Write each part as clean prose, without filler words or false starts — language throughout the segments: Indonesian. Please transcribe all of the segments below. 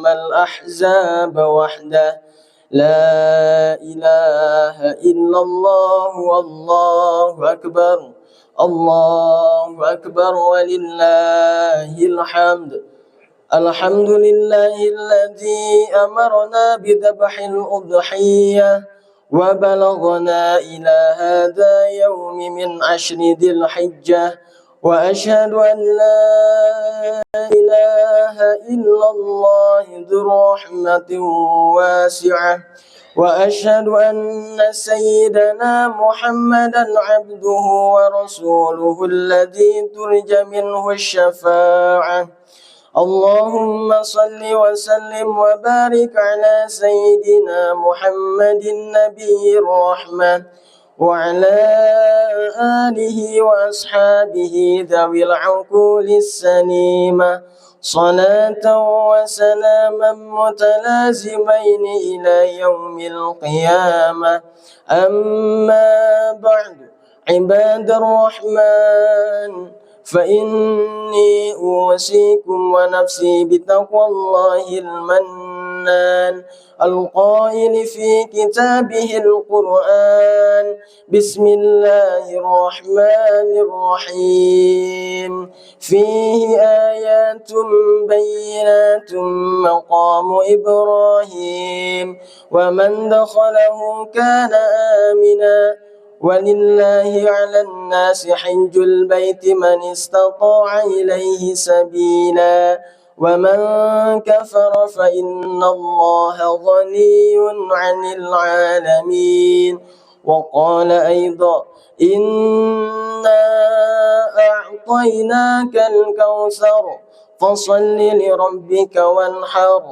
هزم الأحزاب وحده لا إله إلا الله والله أكبر الله أكبر ولله الحمد الحمد لله الذي أمرنا بذبح الأضحية وبلغنا إلى هذا يوم من عشر ذي الحجة وأشهد أن لا إله إلا الله ذو الرحمة واسعة وأشهد أن سيدنا محمدا عبده ورسوله الذي ترجى منه الشفاعة اللهم صل وسلم وبارك على سيدنا محمد النبي الرحمة وعلى آله وأصحابه ذوي العقول السليمة صلاة وسلاما متلازمين إلى يوم القيامة أما بعد عباد الرحمن فإني أوصيكم ونفسي بتقوى الله المنان القائل في كتابه القرآن بسم الله الرحمن الرحيم فيه آيات بينات مقام إبراهيم ومن دخله كان آمنا ولله على الناس حج البيت من استطاع إليه سبيلا ومن كفر فإن الله غني عن العالمين وقال أيضا إنا أعطيناك الكوثر فصل لربك وانحر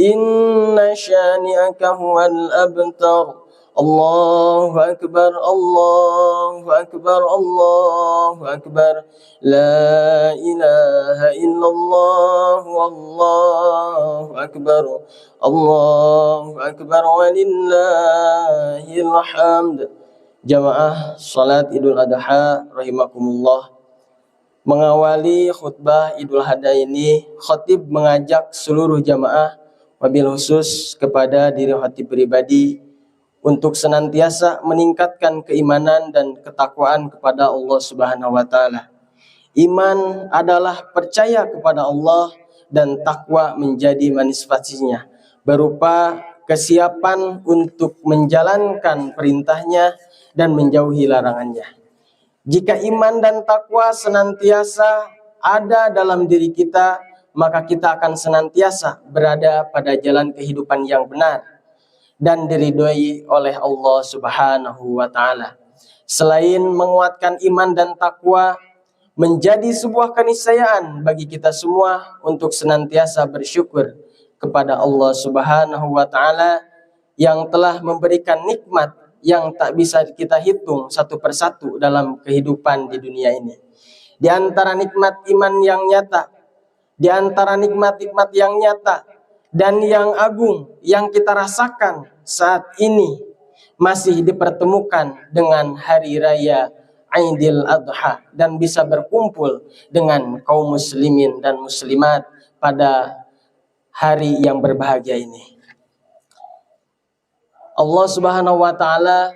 إن شانئك هو الأبتر الله أكبر الله أكبر الله أكبر لا إله إلا الله والله أكبر الله أكبر ولله الحمد. Jamaah salat Idul Adha rahimakumullah. Mengawali khutbah Idul Adha ini, khatib mengajak seluruh jamaah wabil khusus kepada diri khatib pribadi untuk senantiasa meningkatkan keimanan dan ketakwaan kepada Allah Subhanahu wa taala. Iman adalah percaya kepada Allah dan takwa menjadi manifestasinya berupa kesiapan untuk menjalankan perintahnya dan menjauhi larangannya. Jika iman dan takwa senantiasa ada dalam diri kita, maka kita akan senantiasa berada pada jalan kehidupan yang benar dan diridhoi oleh Allah Subhanahu wa taala. Selain menguatkan iman dan takwa, menjadi sebuah keniscayaan bagi kita semua untuk senantiasa bersyukur kepada Allah Subhanahu wa taala yang telah memberikan nikmat yang tak bisa kita hitung satu persatu dalam kehidupan di dunia ini. Di antara nikmat iman yang nyata, di antara nikmat-nikmat yang nyata dan yang agung yang kita rasakan saat ini masih dipertemukan dengan hari raya Idul Adha dan bisa berkumpul dengan kaum muslimin dan muslimat pada hari yang berbahagia ini. Allah Subhanahu wa taala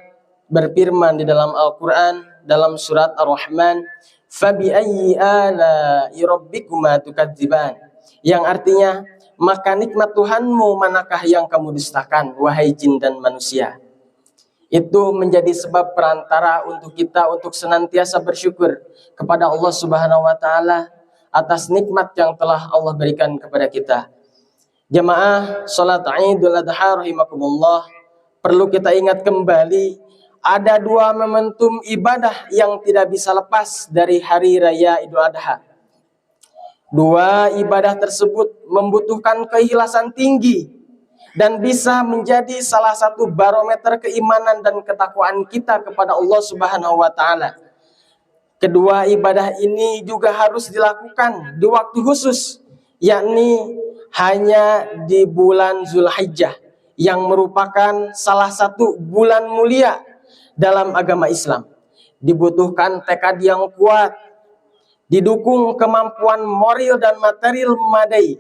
berfirman di dalam Al-Qur'an dalam surat Ar-Rahman, "Fabi ayyi ala'i rabbikuma tukadziban?" Yang artinya, maka nikmat Tuhanmu manakah yang kamu dustakan, wahai jin dan manusia. Itu menjadi sebab perantara untuk kita untuk senantiasa bersyukur kepada Allah Subhanahu wa taala atas nikmat yang telah Allah berikan kepada kita. Jamaah salat Idul Adha rahimakumullah, perlu kita ingat kembali ada dua momentum ibadah yang tidak bisa lepas dari hari raya Idul Adha. Dua ibadah tersebut membutuhkan keikhlasan tinggi dan bisa menjadi salah satu barometer keimanan dan ketakwaan kita kepada Allah Subhanahu wa taala. Kedua ibadah ini juga harus dilakukan di waktu khusus, yakni hanya di bulan Zulhijjah yang merupakan salah satu bulan mulia dalam agama Islam. Dibutuhkan tekad yang kuat, didukung kemampuan moral dan material memadai,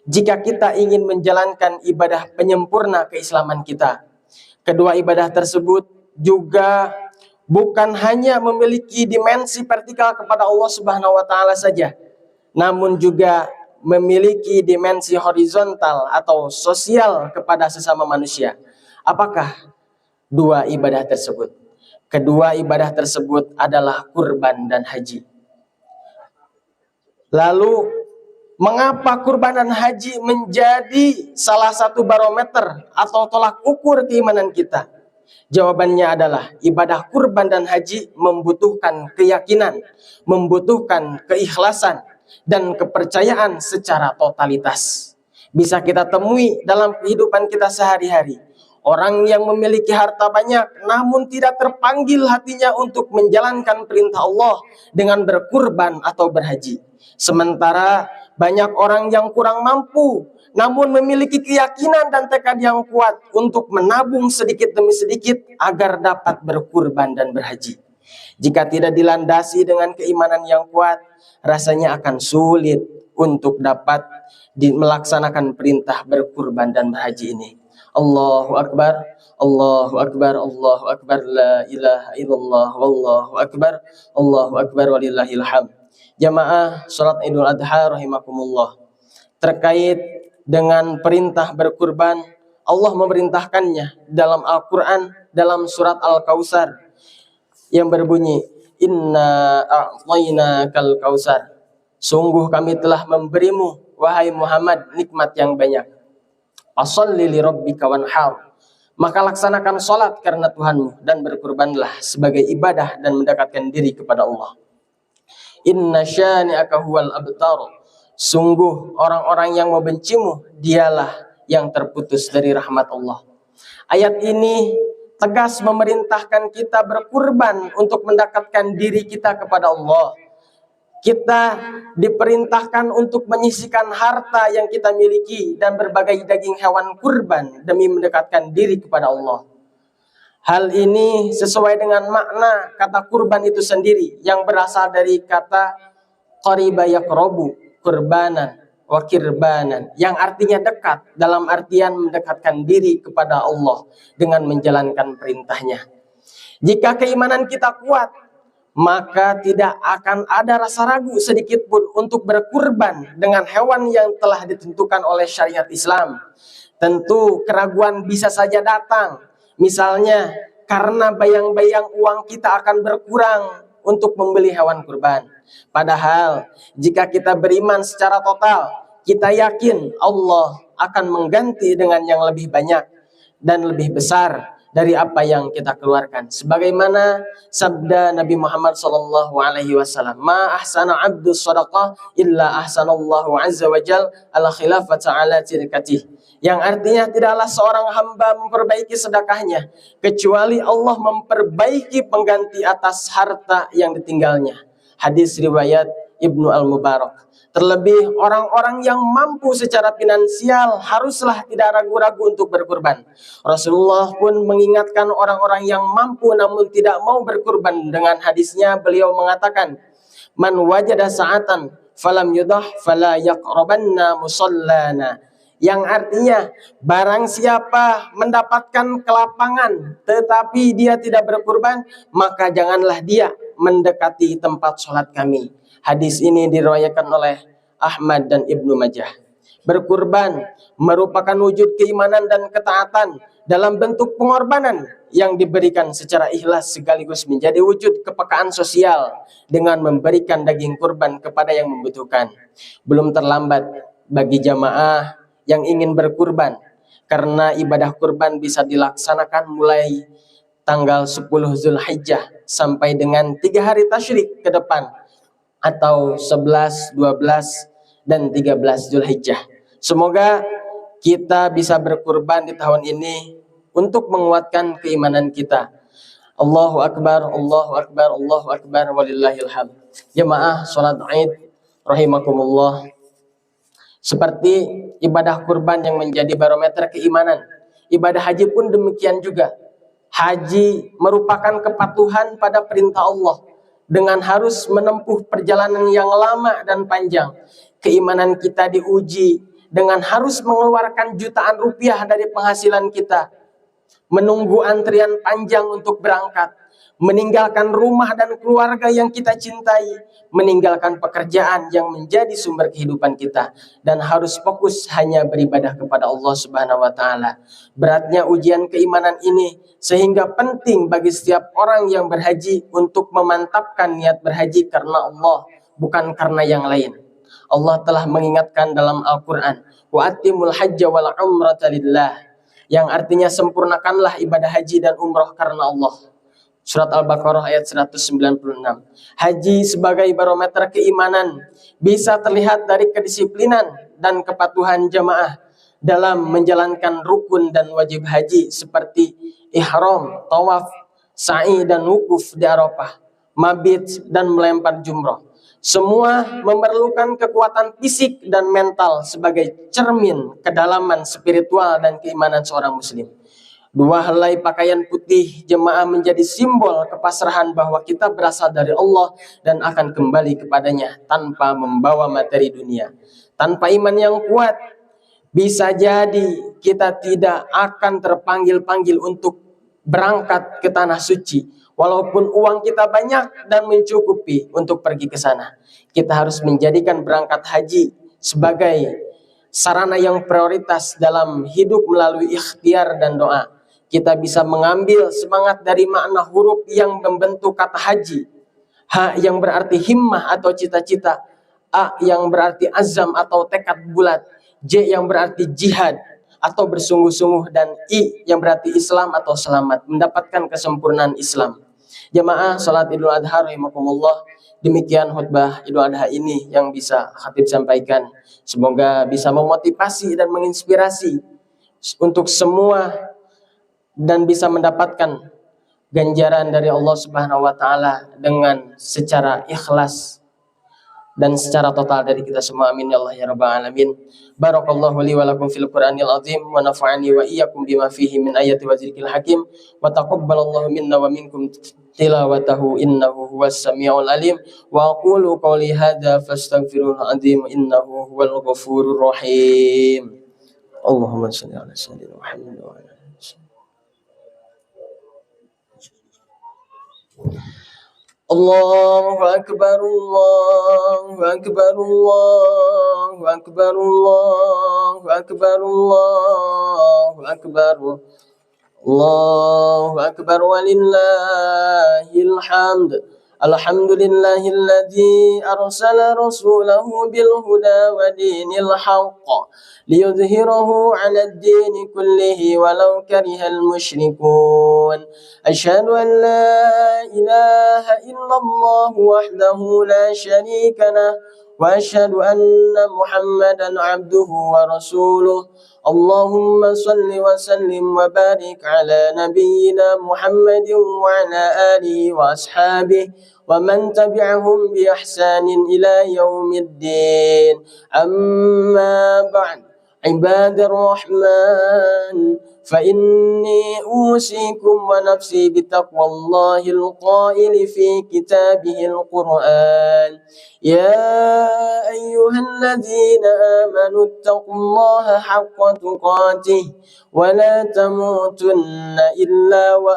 jika kita ingin menjalankan ibadah penyempurna keislaman kita. Kedua ibadah tersebut juga bukan hanya memiliki dimensi vertikal kepada Allah Subhanahu wa taala saja, namun juga memiliki dimensi horizontal atau sosial kepada sesama manusia. Apakah dua ibadah tersebut? Kedua ibadah tersebut adalah kurban dan haji. Lalu, mengapa kurban dan haji menjadi salah satu barometer atau tolak ukur keimanan kita? Jawabannya adalah ibadah kurban dan haji membutuhkan keyakinan, membutuhkan keikhlasan, dan kepercayaan secara totalitas. Bisa kita temui dalam kehidupan kita sehari-hari. Orang yang memiliki harta banyak namun tidak terpanggil hatinya untuk menjalankan perintah Allah dengan berkurban atau berhaji. Sementara banyak orang yang kurang mampu namun memiliki keyakinan dan tekad yang kuat untuk menabung sedikit demi sedikit agar dapat berkurban dan berhaji. Jika tidak dilandasi dengan keimanan yang kuat, rasanya akan sulit untuk dapat melaksanakan perintah berkurban dan berhaji ini. Allahu Akbar, Allahu Akbar, Allahu Akbar, la ilaha illallah, wallahu Akbar, Allahu Akbar, walillahil hamd. Jamaah salat Idul Adha rahimakumullah. Terkait dengan perintah berkurban, Allah memerintahkannya dalam Al-Quran, dalam surat Al-Kautsar yang berbunyi, Inna a'tainakal kautsar. Sungguh kami telah memberimu, wahai Muhammad, nikmat yang banyak. Fasholli li rabbika wanhar. Maka laksanakan salat karena Tuhanmu dan berkurbanlah sebagai ibadah dan mendekatkan diri kepada Allah. Inna syani'aka huwal abtar. Sungguh orang-orang yang membencimu dialah yang terputus dari rahmat Allah. Ayat ini tegas memerintahkan kita berkurban untuk mendekatkan diri kita kepada Allah. Kita diperintahkan untuk menyisihkan harta yang kita miliki dan berbagai daging hewan kurban demi mendekatkan diri kepada Allah. Hal ini sesuai dengan makna kata kurban itu sendiri yang berasal dari kata qariba yaqrabu, kurbanan wa kirbanan, yang artinya dekat, dalam artian mendekatkan diri kepada Allah dengan menjalankan perintahnya. Jika keimanan kita kuat, maka tidak akan ada rasa ragu sedikit pun untuk berkurban dengan hewan yang telah ditentukan oleh syariat Islam. Tentu keraguan bisa saja datang, misalnya karena bayang-bayang uang kita akan berkurang untuk membeli hewan kurban. Padahal jika kita beriman secara total, kita yakin Allah akan mengganti dengan yang lebih banyak dan lebih besar dari apa yang kita keluarkan. Sebagaimana sabda Nabi Muhammad SAW, Ma ahsana abdu sadaqah illa ahsanallahu azza wa jal ala khilafata ala tirkatih. Yang artinya tidaklah seorang hamba memperbaiki sedekahnya kecuali Allah memperbaiki pengganti atas harta yang ditinggalnya. Hadis riwayat Ibnu Al-Mubarak. Terlebih orang-orang yang mampu secara finansial haruslah tidak ragu-ragu untuk berkurban. Rasulullah pun mengingatkan orang-orang yang mampu namun tidak mau berkurban. Dengan hadisnya beliau mengatakan, Man wajada sa'atan falam yudah fala yaqrabanna musallana. Yang artinya barang siapa mendapatkan kelapangan tetapi dia tidak berkurban, maka janganlah dia mendekati tempat sholat kami. Hadis ini diriwayatkan oleh Ahmad dan Ibnu Majah. Berkurban merupakan wujud keimanan dan ketaatan dalam bentuk pengorbanan yang diberikan secara ikhlas sekaligus menjadi wujud kepekaan sosial dengan memberikan daging kurban kepada yang membutuhkan. Belum terlambat bagi jamaah yang ingin berkurban, karena ibadah kurban bisa dilaksanakan mulai tanggal 10 Zulhijjah sampai dengan 3 hari tasyrik ke depan, atau 11, 12, dan 13 Zulhijjah. Semoga kita bisa berkurban di tahun ini untuk menguatkan keimanan kita. Allahu Akbar, Allahu Akbar, Allahu Akbar, walillahil hamd. Jemaah salat Id rahimakumullah. Seperti ibadah kurban yang menjadi barometer keimanan, ibadah haji pun demikian juga. Haji merupakan kepatuhan pada perintah Allah dengan harus menempuh perjalanan yang lama dan panjang. Keimanan kita diuji dengan harus mengeluarkan jutaan rupiah dari penghasilan kita, menunggu antrian panjang untuk berangkat, meninggalkan rumah dan keluarga yang kita cintai, meninggalkan pekerjaan yang menjadi sumber kehidupan kita, dan harus fokus hanya beribadah kepada Allah Subhanahu wa taala. Beratnya ujian keimanan ini sehingga penting bagi setiap orang yang berhaji untuk memantapkan niat berhaji karena Allah, bukan karena yang lain. Allah telah mengingatkan dalam Al-Qur'an, wa atimul hajja wal umrata lillah, yang artinya sempurnakanlah ibadah haji dan umroh karena Allah. Surat Al-Baqarah ayat 196. Haji sebagai barometer keimanan bisa terlihat dari kedisiplinan dan kepatuhan jamaah dalam menjalankan rukun dan wajib haji seperti ihram, tawaf, sa'i dan wukuf di Arafah, mabit dan melempar jumroh. Semua memerlukan kekuatan fisik dan mental sebagai cermin kedalaman spiritual dan keimanan seorang muslim. 2 helai pakaian putih jemaah menjadi simbol kepasrahan bahwa kita berasal dari Allah dan akan kembali kepadanya tanpa membawa materi dunia. Tanpa iman yang kuat, bisa jadi kita tidak akan terpanggil-panggil untuk berangkat ke tanah suci. Walaupun uang kita banyak dan mencukupi untuk pergi ke sana, kita harus menjadikan berangkat haji sebagai sarana yang prioritas dalam hidup melalui ikhtiar dan doa. Kita bisa mengambil semangat dari makna huruf yang membentuk kata haji. H yang berarti himmah atau cita-cita, A yang berarti azam atau tekad bulat, J yang berarti jihad atau bersungguh-sungguh, dan I yang berarti Islam atau selamat, mendapatkan kesempurnaan Islam. Jamaah salat Idul Adha rahimakumullah, demikian khutbah Idul Adha ini yang bisa khatib sampaikan. Semoga bisa memotivasi dan menginspirasi untuk semua dan bisa mendapatkan ganjaran dari Allah Subhanahu wa taala dengan secara ikhlas dan secara total dari kita semua. Amin ya Allah ya rabbal alamin. Barakallahu li wa lakum fil Qur'anil azim wa nafa'ani wa iyyakum bima fihi min ayati wa dzikril hakim wa taqabbalallahu minna wa minkum tilawatahu innahu huwas samiul alim wa aqulu qawli hadza fastaghfirul azim innahu huwal ghafurur rahim. Allahumma shalli ala sayyidina Muhammad wa ala alihi wasallam. Allahu akbar, Allahu akbar, Allahu akbar, Allahu akbar, Allahu akbar, Allahu akbar, walillahil hamd. Alhamdulillahilladzi arsala rasulahu bil huda wa dinil haqq liyudhhirahu 'alad dini kullihi walau karihal musyrikun. Asyhadu an la ilaha illallah wahdahu la syarika lah wa asyhadu anna Muhammadan 'abduhu wa rasuluh. Allahumma salli wa sallim wa barik ala nabiyyina Muhammadin wa ala alihi wa ashabihi wa man tabi'ahum bi ihsanin ila yaumiddin. Amma ba'd. Ibadur Rahman, fa inni usikum wa nafsi bitaqwallahil qaili fi kitabihil Qur'an. Ya ayyuhalladzina amanu taqullaha haqqa tuqatih wa la tamutunna illa wa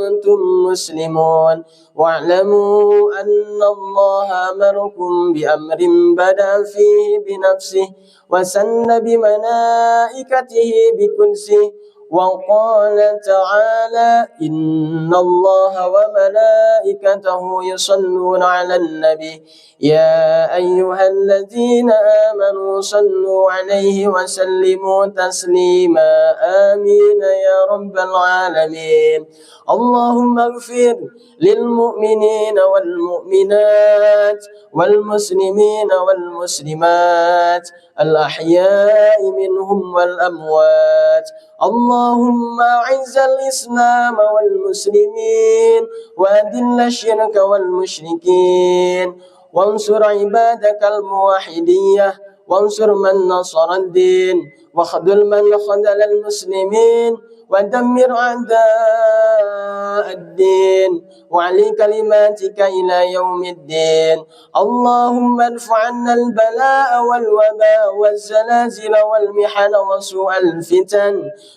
antum muslimun. Wa'lamu anna Allaha amarakum bi amrin bada fihi bi nafsihi wa sanna bi malaikatihi bi kunsihi wa qala ta'ala innallaha wa malaikatahu yusalluna 'alan nabi ya ayyuhalladzina amanu sallu 'alaihi wa sallimu taslima. Amin ya rabbal alamin. Allahumma ighfir lil mu'minina wal mu'minat wal muslimina wal muslimat al ahya'i minhum wal amwat. Allahumma a'izzal islam wal muslimin wa adilla syirka wal musyrikin wansur ibadakal muwahhidiyah wansur man nasara ad-din wa khadul man khadala al muslimin ودمر أعداء الدين وعلي كلماتك إلى يوم الدين. اللهم ادفع عنا البلاء والوباء والزلازل والمحن وسوء الفتن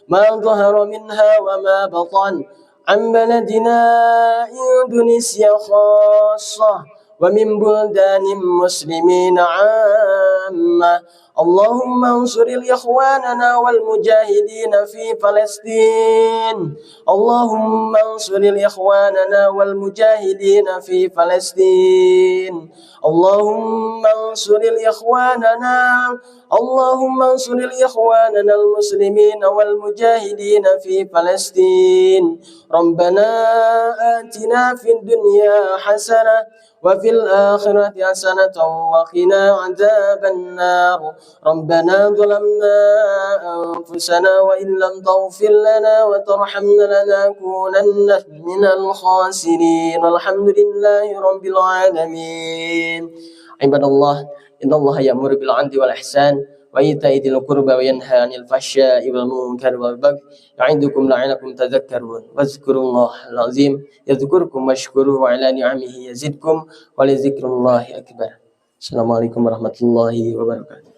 ما ظهر منها وما بطن عن بلدنا إندونيسيا خاصة ومن بلدان مسلمين عامة. اللهم انصر إخواننا والمجاهدين في فلسطين. اللهم انصر إخواننا والمجاهدين في فلسطين. اللهم انصر إخواننا المسلمين والمجاهدين في فلسطين. ربنا آتنا في الدنيا حسنة وفي الآخرة حسنة وقنا عذاب النار. ربنا ظلمنا أنفسنا وإن لم تغفر لنا وترحمنا لنكونن من الخاسرين. والحمد لله رب العالمين. عباد الله إن الله يأمر بالعدل والإحسان وإيتاء ذي القربى وينهى عن الفحشاء والمنكر والبغي يعظكم لعلكم تذكرون. واذكروا الله العظيم يذكركم واشكروه على نعمه يزدكم ولذكر الله أكبر. Assalamualaikum warahmatullahi wabarakatuh.